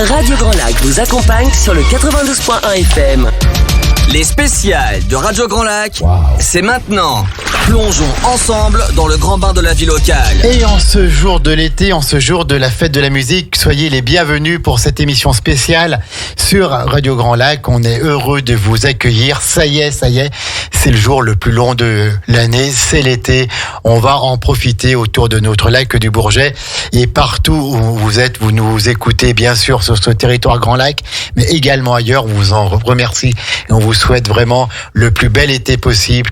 Radio Grand Lac vous accompagne sur le 92.1 FM. Les spéciales de Radio Grand Lac, c'est maintenant. Plongeons ensemble dans le grand bain de la vie locale. Et en ce jour de l'été, en ce jour de la fête de la musique, soyez les bienvenus pour cette émission spéciale sur Radio Grand Lac. On est heureux de vous accueillir. Ça y est, c'est le jour le plus long de l'année, c'est l'été. On va en profiter autour de notre lac du Bourget. Et partout où vous êtes, vous nous écoutez bien sûr sur ce territoire Grand Lac, mais également ailleurs. On vous en remercie et on vous souhaite vraiment le plus bel été possible,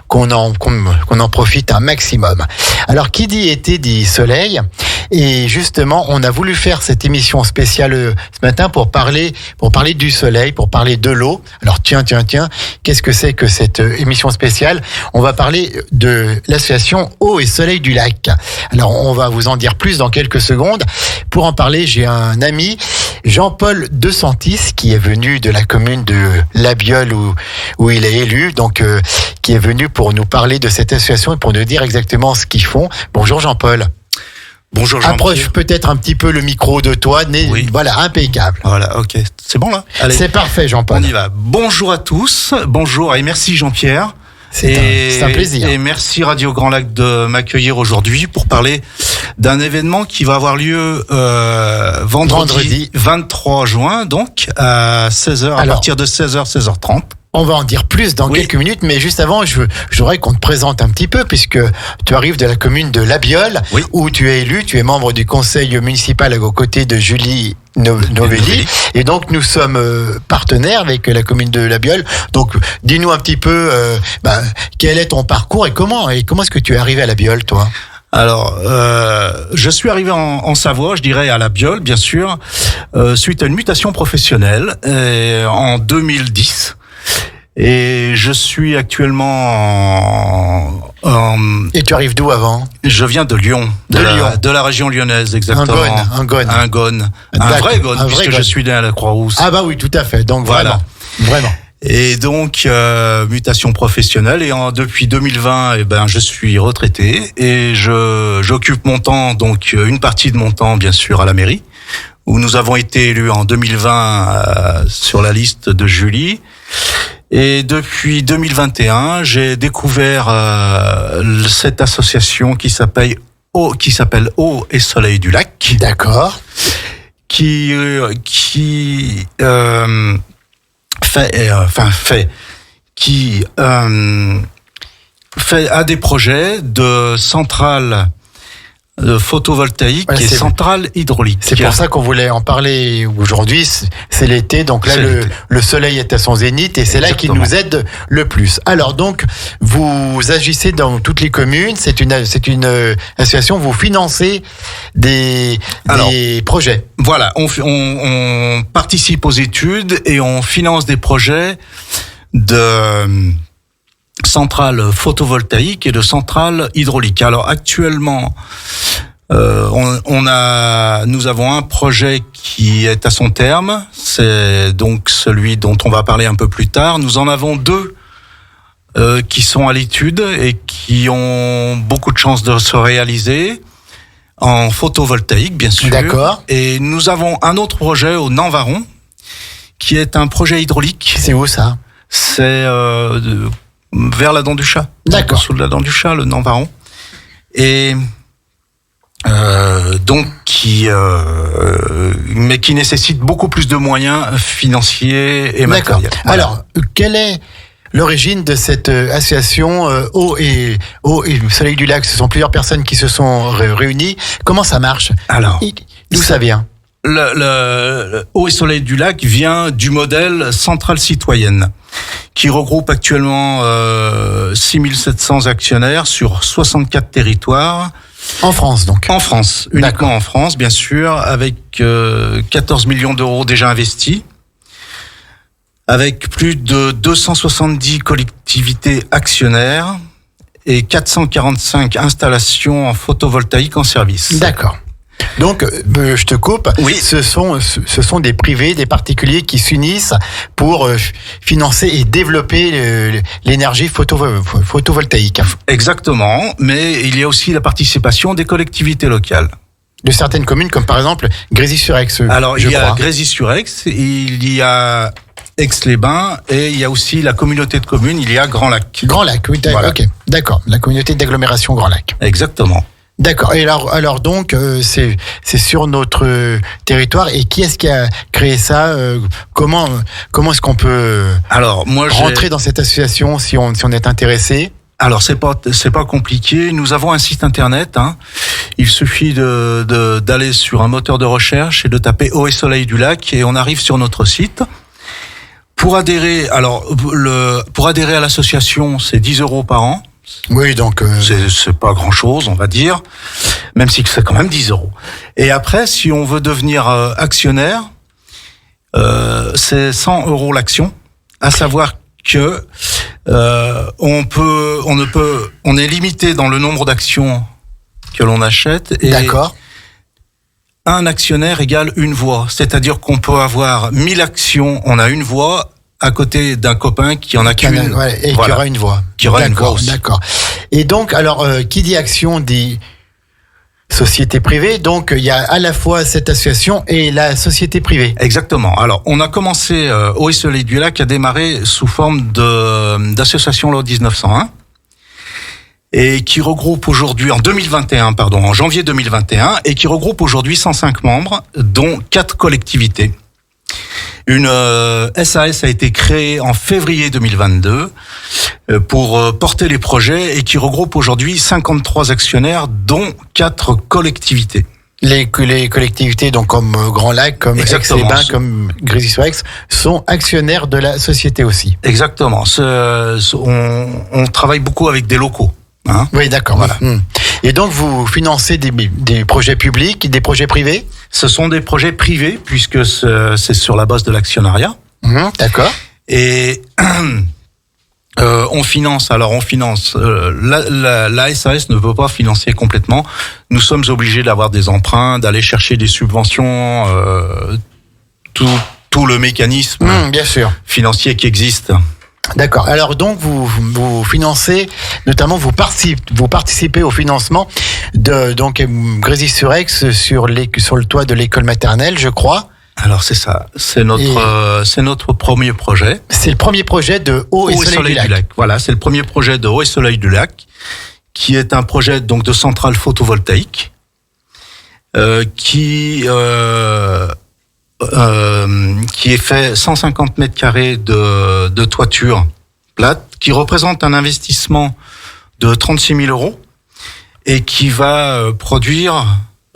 qu'on en profite un maximum. Alors, qui dit été dit soleil. Et justement, on a voulu faire cette émission spéciale ce matin pour parler du soleil, pour parler de l'eau. Alors tiens, qu'est-ce que c'est que cette émission spéciale ? On va parler de l'association Eau et Soleil du Lac. Alors on va vous en dire plus dans quelques secondes. Pour en parler, j'ai un ami, Jean-Paul De Santis, qui est venu de la commune de La Biole où il est élu, donc qui est venu pour nous parler de cette association et pour nous dire exactement ce qu'ils font. Bonjour Jean-Paul. Bonjour Jean-Pierre. Approche peut-être un petit peu le micro de toi, oui. Voilà, impeccable. Voilà, ok, c'est bon là. Allez. C'est parfait Jean-Paul. On y va. Bonjour à tous, bonjour et merci Jean-Pierre. C'est un plaisir. Et merci Radio Grand Lac de m'accueillir aujourd'hui pour parler d'un événement qui va avoir lieu vendredi 23 juin, donc à 16h, à partir de 16h, 16h30. On va en dire plus dans quelques minutes, mais juste avant, je voudrais qu'on te présente un petit peu, puisque tu arrives de la commune de La Biole, où tu es élu, tu es membre du conseil municipal aux côtés de Julie Novelli. Et donc, nous sommes partenaires avec la commune de La Biole. Donc, dis-nous un petit peu, quel est ton parcours et comment est-ce que tu es arrivé à La Biole, toi ? Alors, je suis arrivé en Savoie, je dirais à La Biole, bien sûr, suite à une mutation professionnelle en 2010. Et je suis actuellement Et tu arrives d'où avant ? Je viens de Lyon, de la région lyonnaise, exactement. Un Gone. Un vrai Gone, puisque je suis né à la Croix-Rousse. Ah bah oui, tout à fait. Donc voilà. Vraiment. Et donc, mutation professionnelle. Et depuis 2020, je suis retraité et j'occupe mon temps, donc une partie de mon temps, bien sûr, à la mairie, où nous avons été élus en 2020 sur la liste de Julie. Et depuis 2021, j'ai découvert cette association qui s'appelle Eau et Soleil du Lac. D'accord. Qui a des projets de centrales photovoltaïques et centrales hydrauliques. C'est pour ça qu'on voulait en parler aujourd'hui. C'est l'été, donc là le soleil est à son zénith et c'est là qu'il nous aide le plus. Alors donc vous agissez dans toutes les communes. C'est une association. Vous financez des projets. Voilà, on participe aux études et on finance des projets de centrales photovoltaïques et de centrales hydrauliques. Alors actuellement, nous avons un projet qui est à son terme. C'est donc celui dont on va parler un peu plus tard. Nous en avons deux qui sont à l'étude et qui ont beaucoup de chances de se réaliser en photovoltaïque, bien sûr. D'accord. Et nous avons un autre projet au Nanvaron qui est un projet hydraulique. C'est où ça ? C'est vers la Dent du Chat. D'accord. Sous la Dent du Chat, le Nanvaron. Et mais qui nécessite beaucoup plus de moyens financiers et matériels. Voilà. Alors, quelle est l'origine de cette association Eau et Soleil du Lac? Ce sont plusieurs personnes qui se sont réunies. Comment ça marche? Alors, d'où ça vient? Le Eau et Soleil du Lac vient du modèle centrale citoyenne, qui regroupe actuellement 6700 actionnaires sur 64 territoires. En France, donc. En France, uniquement en France, bien sûr, avec 14 millions d'euros déjà investis, avec plus de 270 collectivités actionnaires et 445 installations en photovoltaïque en service. D'accord. Donc, je te coupe. Oui. Ce sont des privés, des particuliers qui s'unissent pour financer et développer l'énergie photovoltaïque. Exactement. Mais il y a aussi la participation des collectivités locales. De certaines communes, comme par exemple Grésy-sur-Aix. Alors, il y a Grésy-sur-Aix, il y a Aix-les-Bains et il y a aussi la communauté de communes, il y a Grand Lac. Grand Lac, oui, Voilà. ok, d'accord. La communauté d'agglomération Grand Lac. Exactement. D'accord. Et alors donc, c'est sur notre territoire. Et qui est-ce qui a créé ça Comment est-ce qu'on peut Alors, moi, rentrer dans cette association si on est intéressé? Alors c'est pas compliqué. Nous avons un site internet. Il suffit d'aller sur un moteur de recherche et de taper Eau et Soleil du Lac et on arrive sur notre site. Pour adhérer, pour adhérer à l'association, c'est 10 € par an. Oui, donc C'est pas grand chose, on va dire, même si c'est quand même 10 €. Et après, si on veut devenir actionnaire, c'est 100 € l'action. À savoir que on est limité dans le nombre d'actions que l'on achète. Et d'accord. un actionnaire égale une voix. C'est-à-dire qu'on peut avoir 1000 actions, on a une voix, à côté d'un copain qui en a qu'une. Ouais, et Voilà. qui aura une voix. Qui aura une voix D'accord, aussi. d'accord. Et donc, alors, qui dit action dit société privée. Donc, il y a à la fois cette association et la société privée. Exactement. Alors, on a commencé, Eau et Soleil du Lac a démarré sous forme d'association loi 1901 et qui regroupe aujourd'hui, en janvier 2021, et qui regroupe aujourd'hui 105 membres, dont 4 collectivités. Une SAS a été créée en février 2022 pour porter les projets et qui regroupe aujourd'hui 53 actionnaires, dont 4 collectivités. Les collectivités, donc comme Grand Lac, comme Exactement. Aix-les-Bains, comme Grésy-sur-Aix, sont actionnaires de la société aussi. Exactement. On travaille beaucoup avec des locaux. Oui, d'accord. Voilà. Et donc, vous financez des projets publics, des projets privés? Ce sont des projets privés puisque c'est sur la base de l'actionnariat. D'accord. Et on finance. La SAS ne peut pas financer complètement. Nous sommes obligés d'avoir des emprunts, d'aller chercher des subventions, tout le mécanisme Bien sûr. financier qui existe. D'accord. Alors donc vous financez, notamment vous participez au financement de donc Grésy-sur-Aix sur le toit de l'école maternelle, je crois. Alors c'est ça, c'est notre premier projet. C'est le premier projet de Eau et Soleil du Lac. Voilà, c'est le premier projet de Eau et Soleil du Lac, qui est un projet donc de centrale photovoltaïque, qui est fait 150 mètres carrés de toiture plate, qui représente un investissement de 36 000 € et qui va produire,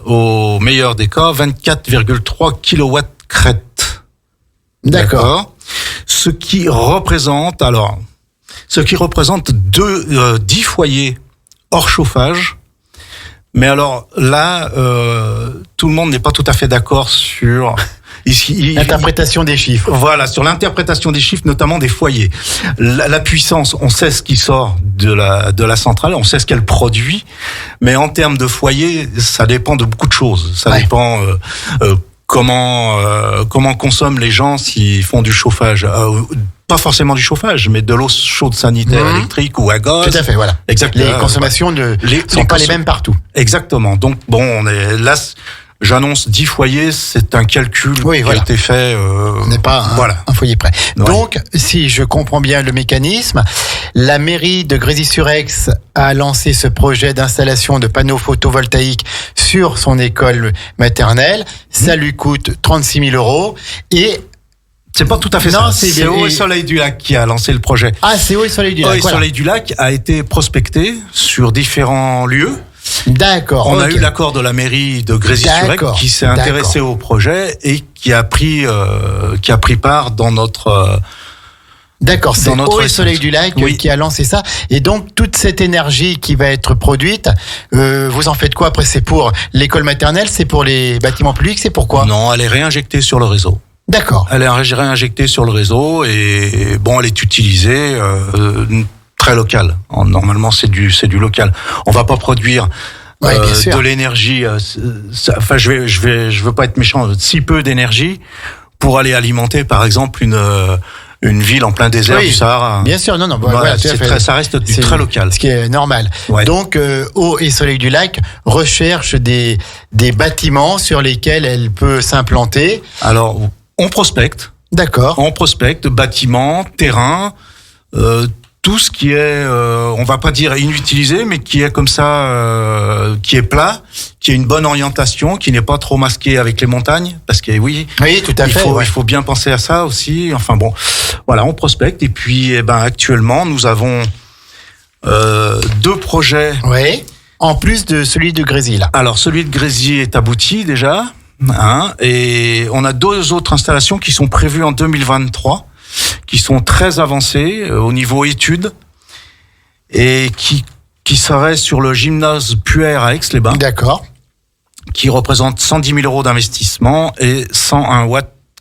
au meilleur des cas, 24,3 kW crête. D'accord. Ce qui représente 10 foyers hors chauffage. Mais alors là, tout le monde n'est pas tout à fait d'accord sur L'interprétation des chiffres. Voilà, sur l'interprétation des chiffres, notamment des foyers. La puissance, on sait ce qui sort de la centrale, on sait ce qu'elle produit, mais en termes de foyers, ça dépend de beaucoup de choses. Ça dépend comment consomment les gens s'ils font du chauffage. Pas forcément du chauffage, mais de l'eau chaude sanitaire électrique ou à gaz. Tout à fait, voilà. Exactement. Les consommations ne sont pas les mêmes partout. Exactement. Donc bon, on est là. J'annonce 10 foyers, c'est un calcul qui a été fait. On n'est pas un foyer près. Ouais. Donc, si je comprends bien le mécanisme, la mairie de Grésy-sur-Aix a lancé ce projet d'installation de panneaux photovoltaïques sur son école maternelle. Ça lui coûte 36 000 € et c'est pas tout à fait non, ça. C'est Eau et Soleil du Lac qui a lancé le projet. Ah, c'est Eau et Soleil du Lac. Eau et Soleil du Lac a été prospecté sur différents lieux. D'accord. On a eu l'accord de la mairie de Grésy-sur-Aix qui s'est intéressé au projet et qui a pris part dans notre. D'accord, c'est Eau et Soleil du Lac qui a lancé ça. Et donc, toute cette énergie qui va être produite, vous en faites quoi après? C'est pour l'école maternelle? C'est pour les bâtiments publics? C'est pourquoi? Non, elle est réinjectée sur le réseau. D'accord. Elle est réinjectée sur le réseau et bon, elle est utilisée très locale. Normalement, c'est du local. On va pas produire de l'énergie. Enfin, je veux pas être méchant. Si peu d'énergie pour aller alimenter, par exemple, une ville en plein désert du Sahara. Bien sûr, non, Voilà, ça reste très local. Ce qui est normal. Ouais. Donc, Eau et Soleil du Lac recherche des bâtiments sur lesquels elle peut s'implanter. Alors, on prospecte. D'accord. On prospecte bâtiments, terrains, tout ce qui est, on va pas dire inutilisé, mais qui est comme ça, qui est plat, qui a une bonne orientation, qui n'est pas trop masqué avec les montagnes, parce que oui, tout à fait. Il faut bien penser à ça aussi. Enfin bon, voilà, on prospecte et puis, actuellement, nous avons 2 projets. Oui. En plus de celui de Grésy, là. Alors, celui de Grésy est abouti déjà, et on a 2 autres installations qui sont prévues en 2023. Qui sont très avancés au niveau études et qui seraient sur le gymnase Puer à Aix-les-Bains. D'accord. Qui représente 110 000 euros d'investissement et 101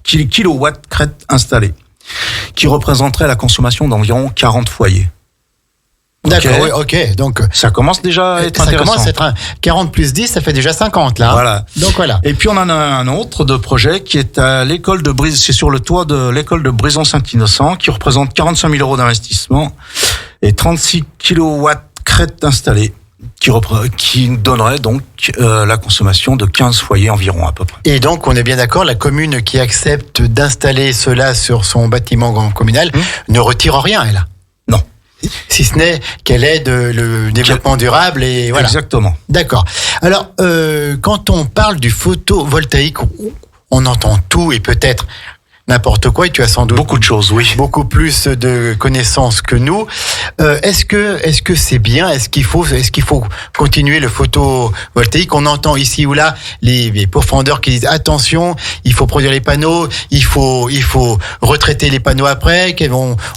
kilowatts crête installés, qui représenterait la consommation d'environ 40 foyers. D'accord, oui, ok. Donc, ça commence déjà à être intéressant. Ça commence à être 40 plus 10, ça fait déjà 50, là. Voilà. Donc, voilà. Et puis, on en a un autre de projet qui est à l'école de Brise, c'est sur le toit de l'école de Brison-Saint-Innocent, qui représente 45 000 euros d'investissement et 36 kilowatts crête installés, qui donnerait donc la consommation de 15 foyers environ à peu près. Et donc, on est bien d'accord, la commune qui accepte d'installer cela sur son bâtiment communal ne retire rien, elle. Non. Si ce n'est qu'elle aide le développement durable et voilà. Exactement. D'accord. Alors, quand on parle du photovoltaïque, on entend tout et peut-être n'importe quoi, et tu as sans doute beaucoup de choses, oui. Beaucoup plus de connaissances que nous. Est-ce que c'est bien? Est-ce qu'il faut continuer le photovoltaïque? On entend ici ou là les pourfendeurs qui disent attention, il faut produire les panneaux, il faut retraiter les panneaux après,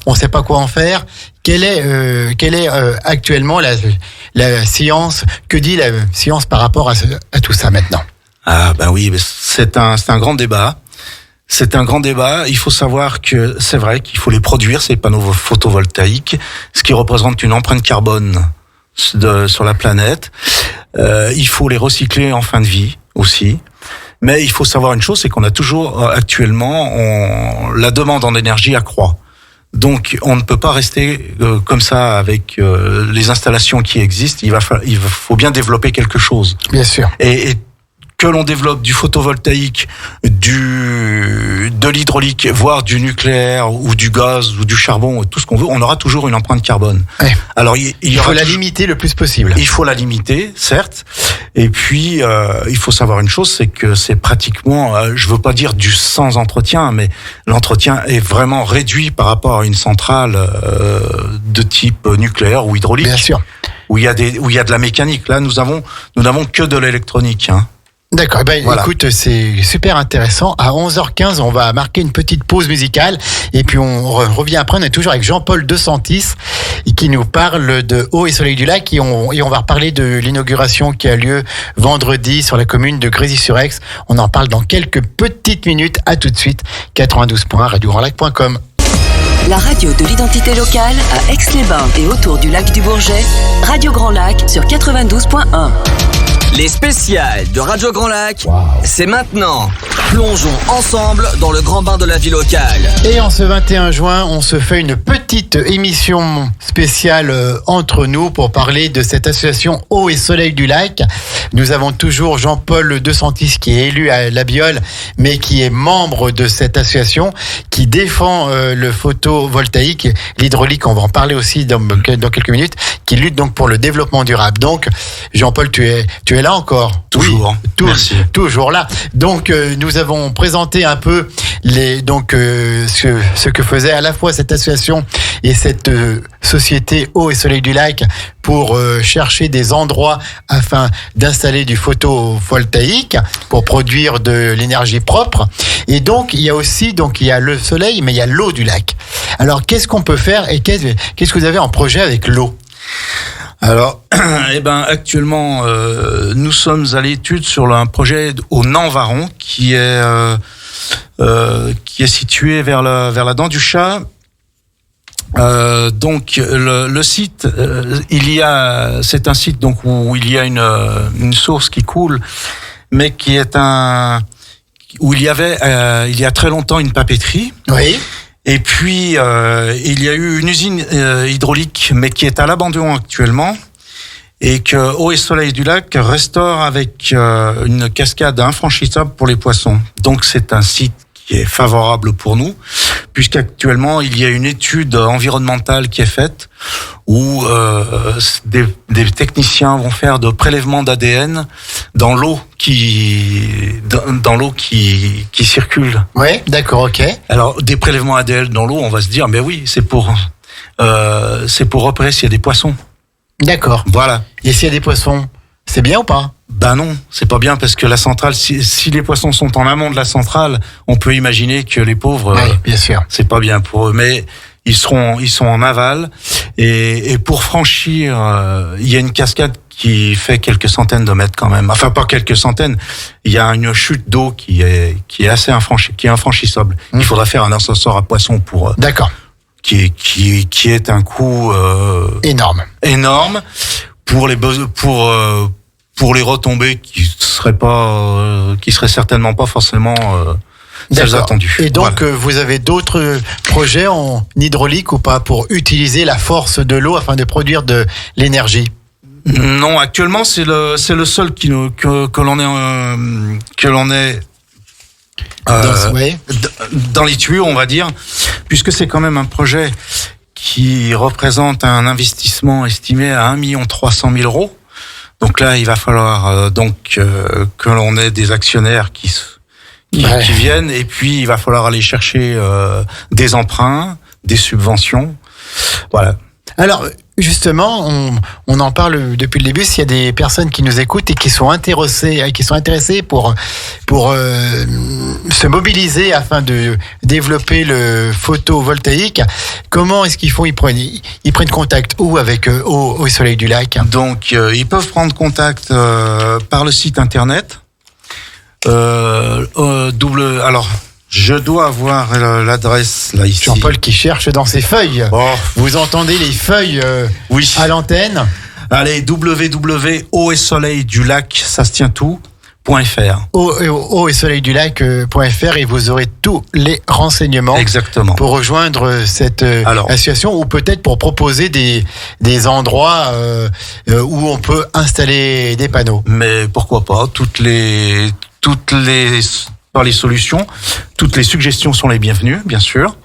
on sait pas quoi en faire. Quelle est actuellement la science? Que dit la science par rapport à tout ça maintenant? Ah ben oui, c'est un grand débat. C'est un grand débat. Il faut savoir que c'est vrai qu'il faut les produire, ces panneaux photovoltaïques, ce qui représente une empreinte carbone sur la planète. Il faut les recycler en fin de vie aussi. Mais il faut savoir une chose, c'est qu'on a toujours actuellement la demande en énergie accroît. Donc on ne peut pas rester comme ça avec les installations qui existent. Il faut bien développer quelque chose. Bien sûr. Et que l'on développe du photovoltaïque, de l'hydraulique, voire du nucléaire ou du gaz ou du charbon, tout ce qu'on veut, on aura toujours une empreinte carbone. Ouais. Alors il faut la limiter le plus possible. Il faut la limiter, certes. Et puis il faut savoir une chose, c'est que c'est pratiquement, je veux pas dire du sans entretien, mais l'entretien est vraiment réduit par rapport à une centrale de type nucléaire ou hydraulique. Bien sûr. Où il y a de la mécanique. Là, nous n'avons que de l'électronique. D'accord, voilà. Écoute, c'est super intéressant. À 11h15, on va marquer une petite pause musicale et puis on revient après. On est toujours avec Jean-Paul De Santis qui nous parle de Eau et Soleil du Lac et on va reparler de l'inauguration qui a lieu vendredi sur la commune de Grésy-sur-Aix. On en parle dans quelques petites minutes. À tout de suite, 92.1 radiograndlac.com. La radio de l'identité locale à Aix-les-Bains et autour du lac du Bourget, Radio Grand Lac sur 92.1. Les spéciales de Radio Grand Lac, c'est maintenant. Plongeons ensemble dans le grand bain de la vie locale. Et en ce 21 juin, on se fait une petite émission spéciale entre nous pour parler de cette association Eau et Soleil du Lac. Nous avons toujours Jean-Paul De Santis qui est élu à la Biole, mais qui est membre de cette association, qui défend le photovoltaïque, l'hydraulique, on va en parler aussi dans quelques minutes, qui lutte donc pour le développement durable. Donc, Jean-Paul, tu es là encore? Toujours. Oui, merci. Toujours là. Donc, nous avons présenté un peu ce que faisait à la fois cette association et cette société Eau et Soleil du Lac pour chercher des endroits afin d'installer du photovoltaïque pour produire de l'énergie propre. Et donc, il y a aussi, il y a le soleil, mais il y a l'eau du lac. Alors, qu'est-ce qu'on peut faire et qu'est-ce que vous avez en projet avec l'eau? Alors, actuellement, nous sommes à l'étude sur un projet au Nant-Varon qui est situé vers la Dent du Chat. Donc le site, c'est un site donc où il y a une source qui coule, mais qui est où il y avait il y a très longtemps une papeterie. Oui. Et puis, il y a eu une usine hydraulique, mais qui est à l'abandon actuellement, et que Eau et Soleil du Lac restaure avec une cascade infranchissable pour les poissons. Donc c'est un site qui est favorable pour nous, puisqu'actuellement il y a une étude environnementale qui est faite où des techniciens vont faire de prélèvements d'ADN dans l'eau qui circule. Ouais, d'accord, ok. Alors des prélèvements ADN dans l'eau, on va se dire, mais oui, c'est pour repérer s'il y a des poissons. D'accord. Voilà. Et s'il y a des poissons, c'est bien ou pas? Ben non, c'est pas bien parce que la centrale, si les poissons sont en amont de la centrale, on peut imaginer que les pauvres, Oui, bien sûr. c'est pas bien pour eux. Mais ils sont en aval et pour franchir, il y a une cascade qui fait quelques centaines de mètres quand même. Enfin, pas quelques centaines. Il y a une chute d'eau qui est assez infranchissable. Il faudra faire un ascenseur à poissons pour. D'accord. Qui est un coût énorme pour les retombées qui seraient certainement pas forcément celles attendues. Et donc vous avez d'autres projets en hydraulique ou pas pour utiliser la force de l'eau afin de produire de l'énergie? Non, actuellement c'est le seul que l'on est dans les tuyaux, on va dire, puisque c'est quand même un projet qui représente un investissement estimé à 1 300 000 €. Donc là, il va falloir que l'on ait des actionnaires qui viennent, et puis il va falloir aller chercher des emprunts, des subventions. Voilà. Alors, justement, on en parle depuis le début. S'il y a des personnes qui nous écoutent et qui sont intéressées pour se mobiliser afin de développer le photovoltaïque, comment est-ce qu'ils font? Ils prennent contact où avec Eau et Soleil du Lac? Donc, ils peuvent prendre contact par le site internet. Alors, je dois avoir l'adresse là ici. Jean-Paul qui cherche dans ses feuilles. Oh. Vous entendez les feuilles oui. À l'antenne? Allez, www.eau et soleil du lac, ça se tient tout. Eau et Soleil du Lac.fr et vous aurez tous les renseignements. Exactement. Pour rejoindre cette association ou peut-être pour proposer des endroits où on peut installer des panneaux. Mais pourquoi pas, toutes les solutions, toutes les suggestions sont les bienvenues, bien sûr.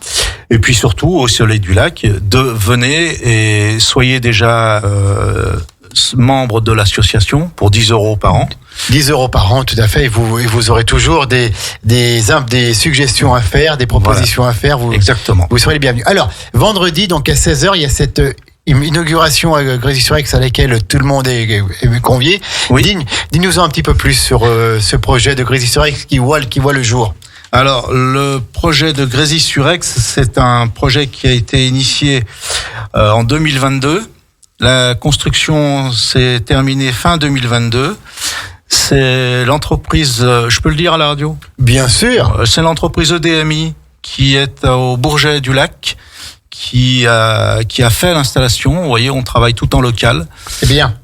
Et puis surtout, au Soleil du Lac, venez et soyez déjà membre de l'association pour 10 € par an. 10 € par an, tout à fait. Et vous aurez toujours des suggestions à faire, des propositions à faire. Exactement. Vous serez les bienvenus. Alors, vendredi, donc à 16h, il y a cette inauguration à Grésy-sur-Aix à laquelle tout le monde est convié. Oui. Dis-nous un petit peu plus sur ce projet de Grésy-sur-Aix qui voit le jour. Alors, le projet de Grésy-sur-Aix, c'est un projet qui a été initié en 2022. La construction s'est terminée fin 2022. C'est l'entreprise, je peux le dire à la radio? Bien sûr. C'est l'entreprise EDMI qui est au Bourget du Lac, qui a fait l'installation. Vous voyez, on travaille tout en local. C'est bien.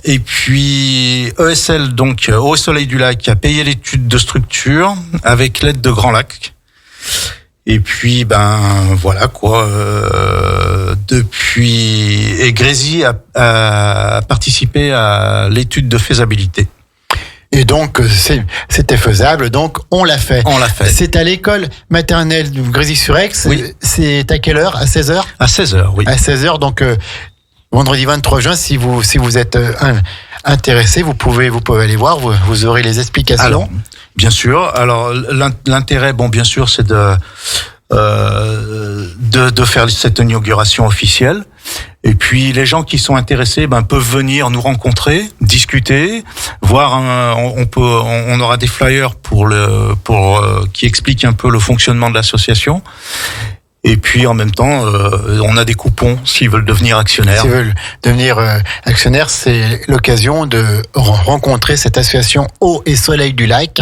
Et puis ESL, donc Eau et Soleil du Lac, a payé l'étude de structure avec l'aide de Grand Lac. Et puis voilà quoi. Et Grésy a participé à l'étude de faisabilité. Et donc c'était faisable, donc on l'a fait. On l'a fait. C'est à l'école maternelle de Grésy-sur-Aix. Oui. C'est à quelle heure? À 16h? À 16h, oui. À 16h, donc vendredi 23 juin, si vous êtes intéressé, vous pouvez aller voir, vous aurez les explications. Alors, bien sûr. Alors l'intérêt, bien sûr, c'est de faire cette inauguration officielle. Et puis les gens qui sont intéressés peuvent venir nous rencontrer, discuter, voir. On aura des flyers qui expliquent un peu le fonctionnement de l'association. Et puis en même temps, on a des coupons s'ils veulent devenir actionnaires. S'ils veulent devenir actionnaires, c'est l'occasion de rencontrer cette association Eau et Soleil du Lac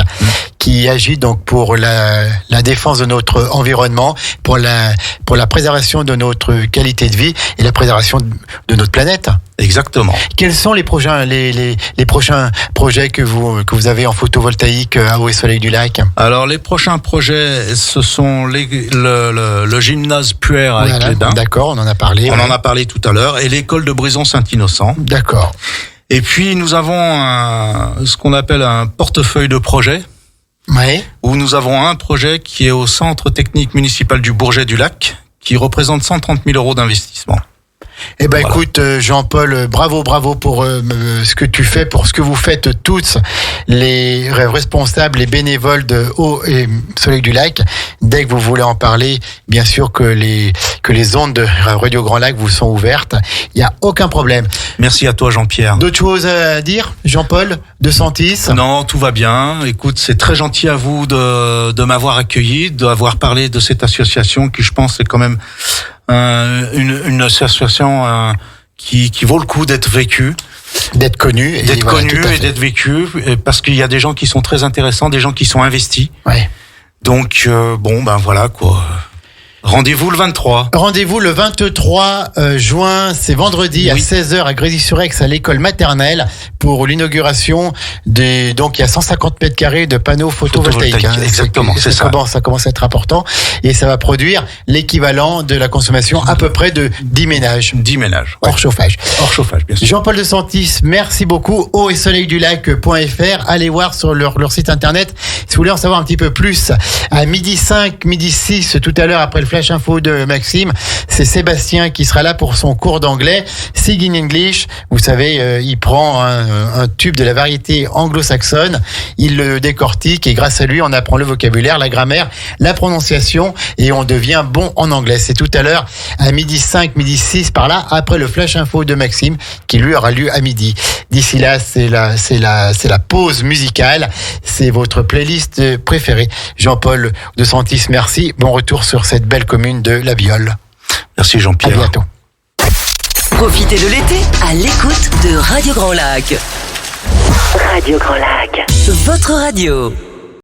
qui agit donc pour la défense de notre environnement, pour la préservation de notre qualité de vie et la préservation de notre planète. Exactement. Quels sont les prochains projets que vous avez en photovoltaïque à Eau et Soleil du Lac? Alors les prochains projets, ce sont le gymnase Puer avec les Bains. D'accord, on en a parlé. On en a parlé tout à l'heure, et l'école de Brison-Saint-Innocent. D'accord. Et puis nous avons ce qu'on appelle un portefeuille de projets. Oui. Où nous avons un projet qui est au centre technique municipal du Bourget du Lac, qui représente 130 000 euros d'investissement. Eh ben, voilà. Écoute, Jean-Paul, bravo pour ce que tu fais, pour ce que vous faites tous les responsables, les bénévoles de Eau et Soleil du Lac. Dès que vous voulez en parler, bien sûr que les ondes de Radio Grand Lac vous sont ouvertes. Il n'y a aucun problème. Merci à toi, Jean-Pierre. D'autres choses à dire, Jean-Paul de Santis? Non, tout va bien. Écoute, c'est très gentil à vous de m'avoir accueilli, d'avoir parlé de cette association qui, je pense, est quand même une association qui vaut le coup d'être vécue, d'être connue et d'être vécue, parce qu'il y a des gens qui sont très intéressants, des gens qui sont investis. Ouais. Donc voilà quoi. Rendez-vous le 23. Rendez-vous le 23 juin, c'est vendredi à 16h à Grésy-sur-Aix à l'école maternelle pour l'inauguration donc il y a 150 mètres carrés de panneaux photovoltaïques. Exactement, c'est ça. Ça commence à être important et ça va produire l'équivalent de la consommation à peu près de 10 ménages. 10 ménages. Hors chauffage. Hors chauffage, bien sûr. Jean-Paul de Santis, merci beaucoup. Eau et Soleil du Lac.fr. Allez voir sur leur site internet si vous voulez en savoir un petit peu plus. À 12h05, 12h06, tout à l'heure après le Flash Info de Maxime, c'est Sébastien qui sera là pour son cours d'anglais. Sig in English, vous savez, il prend un tube de la variété anglo-saxonne, il le décortique et grâce à lui, on apprend le vocabulaire, la grammaire, la prononciation et on devient bon en anglais. C'est tout à l'heure à 12h05, 12h06 par là, après le Flash Info de Maxime qui lui aura lieu à midi. D'ici là, c'est la pause musicale, c'est votre playlist préférée. Jean-Paul de Santis, merci. Bon retour sur cette belle commune de La Viole. Merci Jean-Pierre. À bientôt. Profitez de l'été à l'écoute de Radio Grand Lac. Radio Grand Lac. Votre radio.